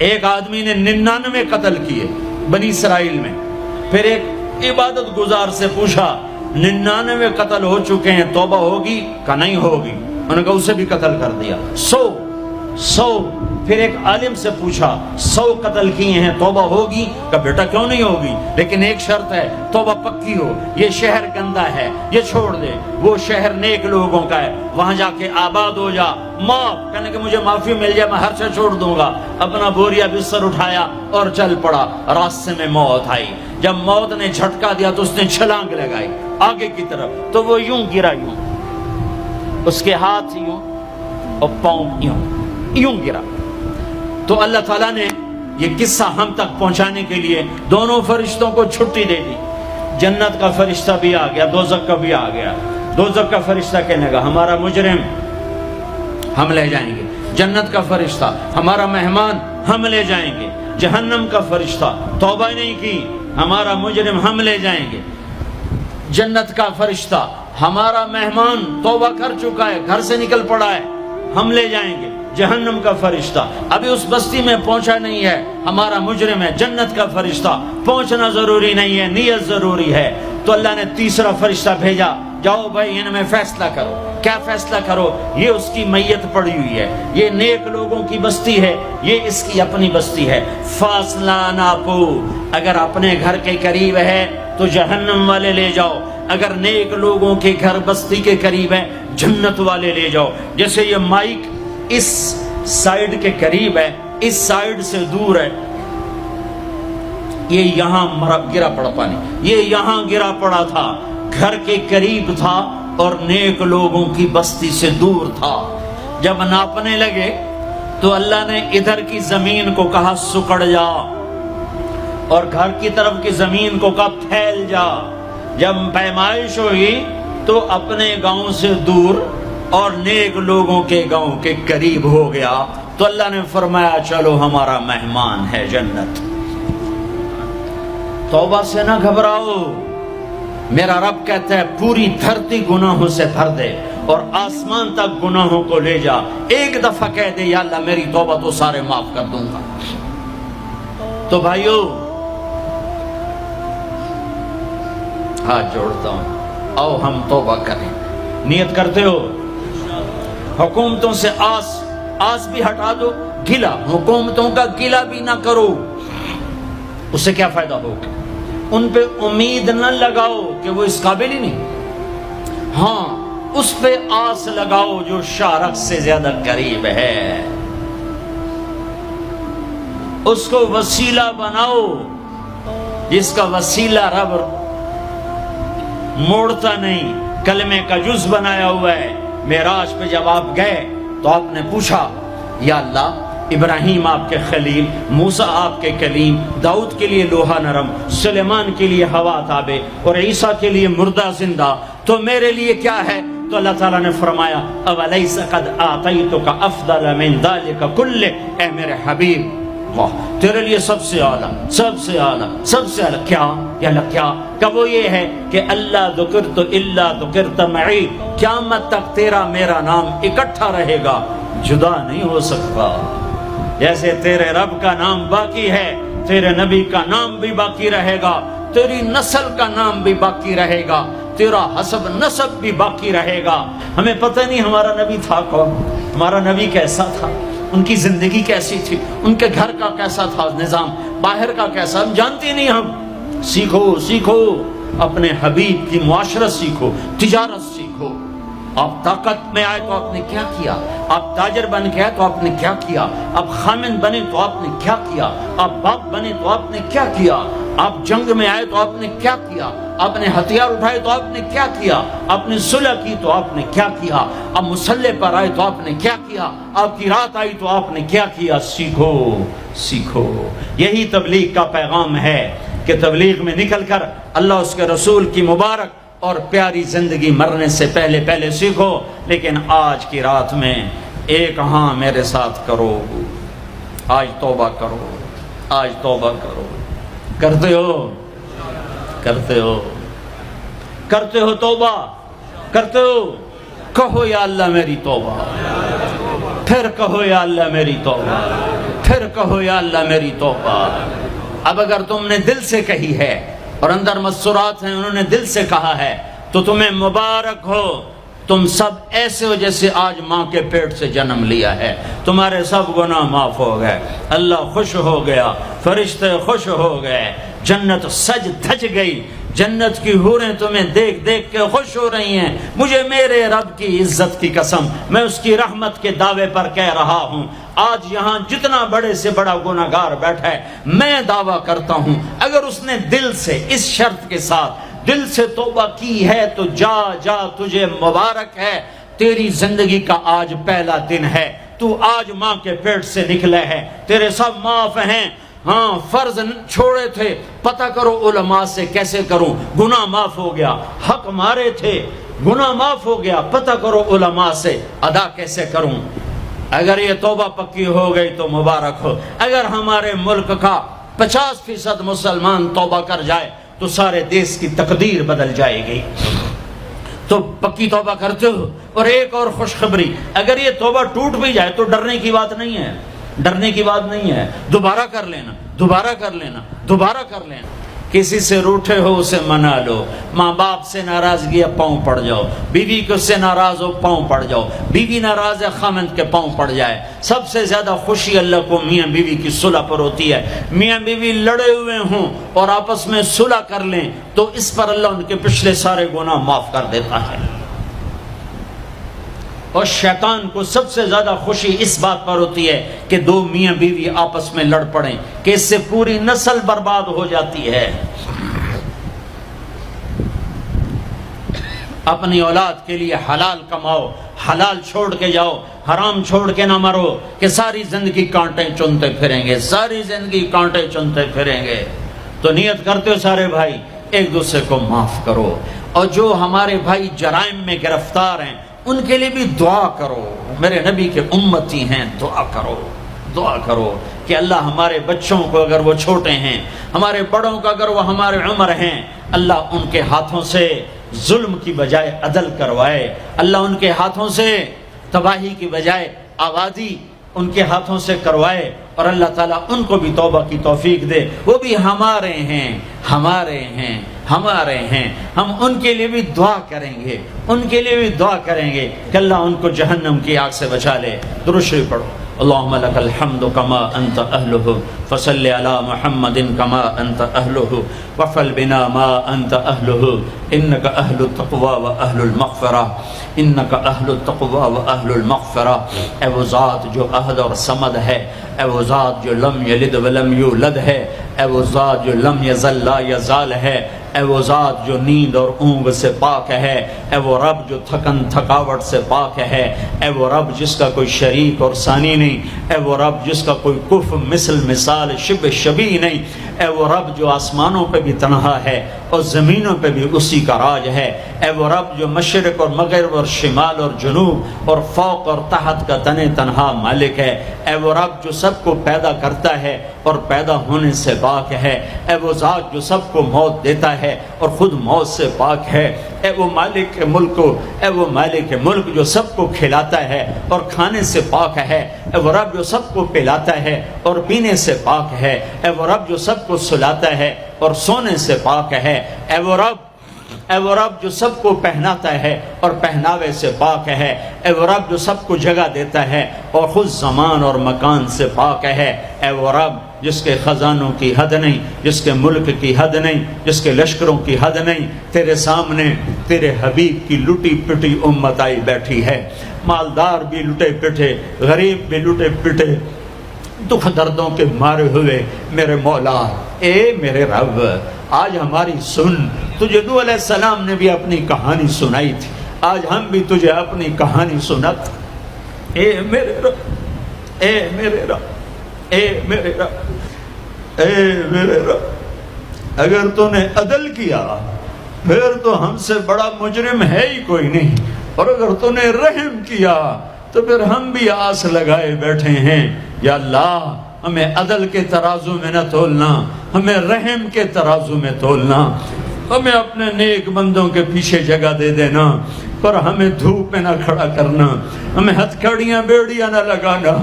ایک آدمی نے 99 قتل کیے بنی اسرائیل میں. پھر ایک عبادت گزار سے پوچھا 99 قتل ہو چکے ہیں، توبہ ہوگی کہ نہیں ہوگی؟ انہوں نے کہا اسے بھی قتل کر دیا. 100. پھر ایک عالم سے پوچھا 100 قتل کیے ہیں، توبہ ہوگی؟ کہ بیٹا کیوں نہیں ہوگی، لیکن ایک شرط ہے، توبہ پکی ہو. یہ شہر گندا ہے، یہ چھوڑ دے. وہ شہر نیک لوگوں کا ہے، وہاں جا کے آباد ہو جا. معاف کہنے کہ مجھے معافی مل جائے میں ہر شے چھوڑ دوں گا. اپنا بوریا بستر اٹھایا اور چل پڑا. راستے میں موت آئی. جب موت نے جھٹکا دیا تو اس نے چھلانگ لگائی آگے کی طرف، تو وہ یوں گرا، یوں اس کے ہاتھ یوں اور پاؤں یوں گرا. تو اللہ تعالیٰ نے یہ قصہ ہم تک پہنچانے کے لیے دونوں فرشتوں کو چھٹی دے دی. جنت کا فرشتہ بھی آ گیا، دوزخ کا بھی آ گیا. دوزخ کا فرشتہ کہنے لگا ہمارا مجرم ہم لے جائیں گے. جنت کا فرشتہ ہمارا مہمان ہم لے جائیں گے. جہنم کا فرشتہ توبہ نہیں کی ہمارا مجرم ہم لے جائیں گے. جنت کا فرشتہ ہمارا مہمان توبہ کر چکا ہے، گھر سے نکل پڑا ہے، ہم لے جائیں گے. جہنم کا فرشتہ ابھی اس بستی میں پہنچا نہیں ہے، ہمارا مجرم ہے. جنت کا فرشتہ پہنچنا ضروری نہیں ہے، نیت ضروری ہے. تو اللہ نے تیسرا فرشتہ بھیجا، جاؤ بھائی ان میں فیصلہ کرو. کیا فیصلہ کرو؟ یہ اس کی میت پڑی ہوئی ہے، یہ نیک لوگوں کی بستی ہے، یہ اس کی اپنی بستی ہے. فاصلہ ناپو، اگر اپنے گھر کے قریب ہے تو جہنم والے لے جاؤ، اگر نیک لوگوں کے گھر بستی کے قریب ہے جنت والے لے جاؤ. جیسے یہ مائک اس سائیڈ کے قریب ہے، اس سائیڈ سے دور ہے، یہ یہاں گرا پڑا پانی، یہ یہاں گرا پڑا تھا، گھر کے قریب تھا اور نیک لوگوں کی بستی سے دور تھا. جب ناپنے لگے تو اللہ نے ادھر کی زمین کو کہا سکڑ جا، اور گھر کی طرف کی زمین کو کہا پھیل جا. جب پیمائش ہوئی تو اپنے گاؤں سے دور اور نیک لوگوں کے گاؤں کے قریب ہو گیا. تو اللہ نے فرمایا چلو ہمارا مہمان ہے جنت. توبہ سے نہ گھبراؤ، میرا رب کہتا ہے پوری دھرتی گناہوں سے بھر دے اور آسمان تک گناہوں کو لے جا. ایک دفعہ کہہ دے یا اللہ میری توبہ تو سارے معاف کر دوں گا. تو بھائیو ہاتھ جوڑتا ہوں، آؤ ہم توبہ کریں. نیت کرتے ہو؟ حکومتوں سے آس بھی ہٹا دو، گلا حکومتوں کا گلا بھی نہ کرو. اس سے کیا فائدہ ہوگا؟ ان پہ امید نہ لگاؤ کہ وہ اس قابل ہی نہیں. ہاں اس پہ آس لگاؤ جو شارق سے زیادہ قریب ہے، اس کو وسیلہ بناؤ جس کا وسیلہ رب موڑتا نہیں، کلمے کا جز بنایا ہوا ہے. معراج پہ جب آپ گئے تو آپ نے پوچھا یا اللہ ابراہیم آپ کے خلیل، موسیٰ آپ کے کلیم، داؤد کے لیے لوہا نرم، سلیمان کے لیے ہوا تابع اور عیسیٰ کے لیے مردہ زندہ، تو میرے لیے کیا ہے؟ تو اللہ تعالیٰ نے فرمایا اولیس قد آتیتک افضل من ذلک کلہ، اے میرے حبیب واہ تیرے لیے سب سے اعلیٰ، سب سے اعلیٰ، سب سے اعلیٰ کیا؟ یا اللہ کیا؟ کہ وہ یہ ہے کہ اللہ ذکرت الا ذکرت معی، قیامت تک تیرا میرا نام اکٹھا رہے گا، جدا نہیں ہو سکتا. جیسے تیرے رب کا نام باقی ہے، تیرے نبی کا نام بھی باقی رہے گا، تیری نسل کا نام بھی باقی رہے گا، تیرا حسب نسب بھی باقی رہے گا. ہمیں پتہ نہیں ہمارا نبی تھا کون، ہمارا نبی کیسا تھا، ان کی زندگی کیسی تھی، ان کے گھر کا کیسا تھا نظام، باہر کا کیسا، ہم جانتے نہیں. ہم سیکھو اپنے حبیب کی معاشرت سیکھو، تجارت سیکھو. آپ طاقت میں آئے تو آپ نے کیا کیا، آپ تاجر بن کے آئے تو آپ نے کیا کیا، آپ خامن بنے تو آپ نے کیا کیا، آپ باپ بنے تو آپ نے کیا کیا، آپ جنگ میں آئے تو آپ نے کیا کیا، آپ نے ہتھیار اٹھائے تو آپ نے کیا کیا، آپ نے صلح کی تو آپ نے کیا کیا، آپ مسلح پر آئے تو آپ نے کیا کیا، آپ کی رات آئی تو آپ نے کیا کیا. سیکھو. یہی تبلیغ کا پیغام ہے کہ تبلیغ میں نکل کر اللہ اس کے رسول کی مبارک اور پیاری زندگی مرنے سے پہلے سیکھو. لیکن آج کی رات میں ایک ہاں میرے ساتھ کرو، آج توبہ کرو، آج توبہ کرو. کرتے ہو توبہ کرتے ہو؟ کہو یا اللہ میری توبہ، پھر کہو یا اللہ میری توبہ، پھر کہو یا اللہ میری توبہ۔ اب اگر تم نے دل سے کہی ہے اور اندر مسرات ہیں، انہوں نے دل سے کہا ہے، تو تمہیں مبارک ہو، تم سب ایسے ہو جیسے آج ماں کے پیٹ سے جنم لیا ہے، تمہارے سب گناہ معاف ہو گئے، اللہ خوش ہو گیا، فرشتے خوش ہو گئے، جنت سج دھج گئی، جنت کی حوریں تمہیں دیکھ دیکھ کے خوش ہو رہی ہیں۔ مجھے میرے رب کی عزت کی قسم، میں اس کی رحمت کے دعوے پر کہہ رہا ہوں، آج یہاں جتنا بڑے سے بڑا گناہگار بیٹھا ہے، میں دعویٰ کرتا ہوں اگر اس نے دل سے اس شرط کے ساتھ دل سے توبہ کی ہے تو جا جا، تجھے مبارک ہے، تیری زندگی کا آج پہلا دن ہے، تو آج ماں کے پیٹ سے نکلے ہے، تیرے سب معاف ہیں۔ ہاں فرض چھوڑے تھے، پتہ کرو علماء سے کیسے کروں، گناہ معاف ہو گیا، حق مارے تھے، گناہ معاف ہو گیا، پتہ کرو علماء سے ادا کیسے کروں۔ اگر یہ توبہ پکی ہو گئی تو مبارک ہو۔ اگر ہمارے ملک کا 50% مسلمان توبہ کر جائے تو سارے دیش کی تقدیر بدل جائے گی۔ تو پکی توبہ کرتے ہو۔ اور ایک اور خوشخبری، اگر یہ توبہ ٹوٹ بھی جائے تو ڈرنے کی بات نہیں ہے، ڈرنے کی بات نہیں ہے، دوبارہ کر لینا، دوبارہ کر لینا، دوبارہ کر لینا۔ کسی سے روٹھے ہو اسے منا لو، ماں باپ سے ناراضگی ہے پاؤں پڑ جاؤ، بیوی کو سے ناراض ہو پاؤں پڑ جاؤ، بیوی ناراض ہے خامند کے پاؤں پڑ جائے۔ سب سے زیادہ خوشی اللہ کو میاں بیوی کی صلح پر ہوتی ہے۔ میاں بیوی لڑے ہوئے ہوں اور آپس میں صلح کر لیں تو اس پر اللہ ان کے پچھلے سارے گناہ معاف کر دیتا ہے۔ اور شیطان کو سب سے زیادہ خوشی اس بات پر ہوتی ہے کہ دو میاں بیوی آپس میں لڑ پڑیں، کہ اس سے پوری نسل برباد ہو جاتی ہے۔ اپنی اولاد کے لیے حلال کماؤ، حلال چھوڑ کے جاؤ، حرام چھوڑ کے نہ مرو کہ ساری زندگی کانٹے چنتے پھریں گے، ساری زندگی کانٹے چنتے پھریں گے۔ تو نیت کرتے ہو سارے بھائی ایک دوسرے کو معاف کرو، اور جو ہمارے بھائی جرائم میں گرفتار ہیں ان کے لیے بھی دعا کرو، میرے نبی کے امتی ہیں، دعا کرو، دعا کرو کہ اللہ ہمارے بچوں کو اگر وہ چھوٹے ہیں، ہمارے بڑوں کو اگر وہ ہمارے عمر ہیں، اللہ ان کے ہاتھوں سے ظلم کی بجائے عدل کروائے، اللہ ان کے ہاتھوں سے تباہی کی بجائے آبادی ان کے ہاتھوں سے کروائے، اور اللہ تعالیٰ ان کو بھی توبہ کی توفیق دے۔ وہ بھی ہمارے ہیں، ہمارے ہیں، ہمارے ہیں، ہم ان کے لیے بھی دعا کریں گے، ان کے لیے بھی دعا کریں گے کہ اللہ ان کو جہنم کی آگ سے بچا لے۔ درود شریف پڑھو۔ اللہم لک الحمد کما انت اہلہ فصل علی محمد کما انت اہلہ وفعل بنا ما انت اہلہ انک اہل التقوی و اہل المغفرہ، انک اہل التقوی و اہل المغفرہ۔ اے وہ ذات جو احد اور صمد ہے، اے وہ ذات جو لم یلد ولم یولد ہے، اے وہ ذات جو لم یزل لا یزال ہے، اے وہ ذات جو نیند اور اونگ سے پاک ہے، اے وہ رب جو تھکن تھکاوٹ سے پاک ہے، اے وہ رب جس کا کوئی شریک اور ثانی نہیں، اے وہ رب جس کا کوئی کف مثل مثال شبہ شبیہ نہیں، اے وہ رب جو آسمانوں پہ بھی تنہا ہے اور زمینوں پہ بھی اسی کا راج ہے، اے وہ رب جو مشرق اور مغرب اور شمال اور جنوب اور فوق اور تحت کا تنے تنہا مالک ہے، اے وہ رب جو سب کو پیدا کرتا ہے اور پیدا ہونے سے پاک ہے، اے وہ ذات جو سب کو موت دیتا ہے اور خود موت سے پاک ہے، اے وہ مالک ملک، اے وہ مالک ملک جو سب کو کھلاتا ہے اور کھانے سے پاک ہے، اے وہ رب جو سب کو پلاتا ہے اور پینے سے پاک ہے، اے وہ رب جو سب کو سلاتا ہے اور سونے سے پاک ہے، اے وہ رب جو سب کو پہناتا ہے اور پہناوے سے پاک ہے، اے وہ رب جو سب کو جگہ دیتا ہے اور خود زمان اور مکان سے پاک ہے، اے وہ رب جس کے خزانوں کی حد نہیں، جس کے ملک کی حد نہیں، جس کے لشکروں کی حد نہیں، تیرے سامنے تیرے حبیب کی لٹی پٹی امت آئی بیٹھی ہے، مالدار بھی لٹے پٹے، غریب بھی لٹے پٹے، دکھ دردوں کے مارے ہوئے میرے مولا، اے میرے رب آج ہماری سن۔ تجھے نوح علیہ السلام نے بھی اپنی کہانی سنائی تھی، آج ہم بھی تجھے اپنی کہانی سنات۔ اے میرے رب، اے میرے رب، اے میرے رب، اے میرے رب، اگر تو نے عدل کیا پھر تو ہم سے بڑا مجرم ہے ہی کوئی نہیں، اور اگر تو نے رحم کیا تو پھر ہم بھی آس لگائے بیٹھے ہیں۔ یا اللہ ہمیں عدل کے ترازو میں نہ تولنا، ہمیں رحم کے ترازو میں تولنا۔ ہمیں اپنے نیک بندوں کے پیچھے جگہ دے دینا، پر ہمیں دھوپ میں نہ کھڑا کرنا، ہمیں ہتھ کڑیاں بیڑیاں نہ لگانا،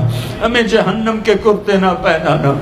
ہمیں جہنم کے کرتے نہ پہنانا۔